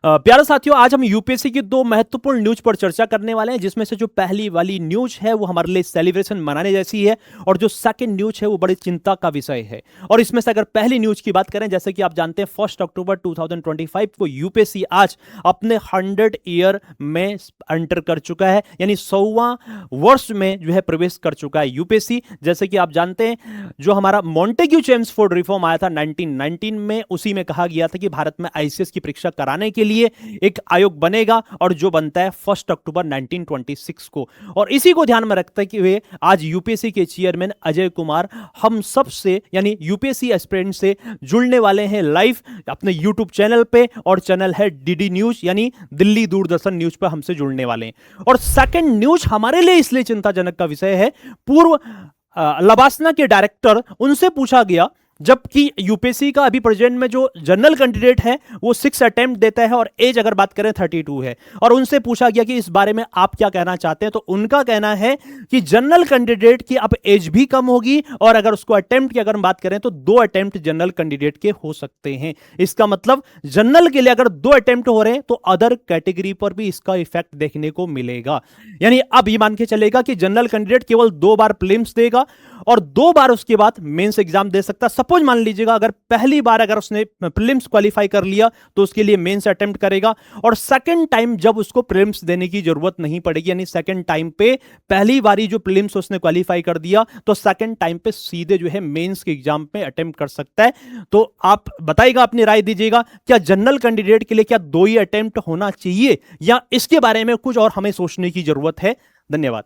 प्यारे साथियों, आज हम यूपीएससी की दो महत्वपूर्ण न्यूज पर चर्चा करने वाले हैं, जिसमें से जो पहली वाली न्यूज है वो हमारे लिए सेलिब्रेशन मनाने जैसी है और जो सेकंड न्यूज है वो बड़ी चिंता का विषय है। और इसमें से अगर पहली न्यूज की बात करें, जैसे कि आप जानते हैं 1 अक्टूबर 2025 को यूपीएससी आज अपने 100 ईयर में एंटर कर चुका है, यानी 100वां वर्ष में जो है प्रवेश कर चुका है यूपीएससी। जैसे कि आप जानते हैं जो हमारा मॉन्टेग्यू चेम्सफोर्ड रिफॉर्म आया था 1919 में, उसी में कहा गया था कि भारत में आईसीएस की परीक्षा कराने के लिए एक आयोग बनेगा और जो बनता है 1 अक्टूबर 1926 को। और इसी को ध्यान में रखते हुए आज यूपीएससी के चेयरमैन अजय कुमार हम सब से यानी यूपीएससी एस्पिरेंट से जुड़ने वाले हैं लाइव अपने यूट्यूब चैनल पे, और चैनल है डीडी न्यूज यानी दिल्ली दूरदर्शन न्यूज पर हमसे जुड़ने वाले हैं। और सेकंड न्यूज हमारे लिए इसलिए चिंताजनक का विषय है, पूर्व लबासना के डायरेक्टर, उनसे पूछा गया जबकि यूपीएससी का अभी प्रेजेंट में जो जनरल कैंडिडेट है वो 6 अटेम्प्ट देता है और एज अगर बात करें 32 है, और उनसे पूछा गया कि इस बारे में आप क्या कहना चाहते हैं, तो उनका कहना है कि जनरल कैंडिडेट की अब एज भी कम होगी और अगर उसको अटेम्प्ट की अगर हम बात करें तो 2 अटेम्प्ट जनरल कैंडिडेट के हो सकते हैं। इसका मतलब जनरल के लिए अगर 2 अटेम्प्ट हो रहे हैं तो अदर कैटेगरी पर भी इसका इफेक्ट देखने को मिलेगा। यानी अब ये मान के चलेगा कि जनरल कैंडिडेट केवल 2 बार प्रीलिम्स देगा और 2 बार उसके बाद मेंस एग्जाम दे सकता। सपोज मान लीजिएगा अगर पहली बार अगर उसने प्रीलिम्स क्वालिफाई कर लिया तो उसके लिए मेंस अटेम्प्ट करेगा, और सेकंड टाइम जब उसको प्रीलिम्स देने की जरूरत नहीं पड़ेगी, यानी सेकंड टाइम पे पहली बारी जो प्रीलिम्स उसने क्वालिफाई कर दिया तो सेकंड टाइम पे सीधे जो है मेंस के एग्जाम पे अटेम्प्ट कर सकता है। तो आप बताइएगा, अपनी राय दीजिएगा, क्या जनरल कैंडिडेट के लिए क्या 2 ही अटेम्प्ट होना चाहिए या इसके बारे में कुछ और हमें सोचने की जरूरत है? धन्यवाद।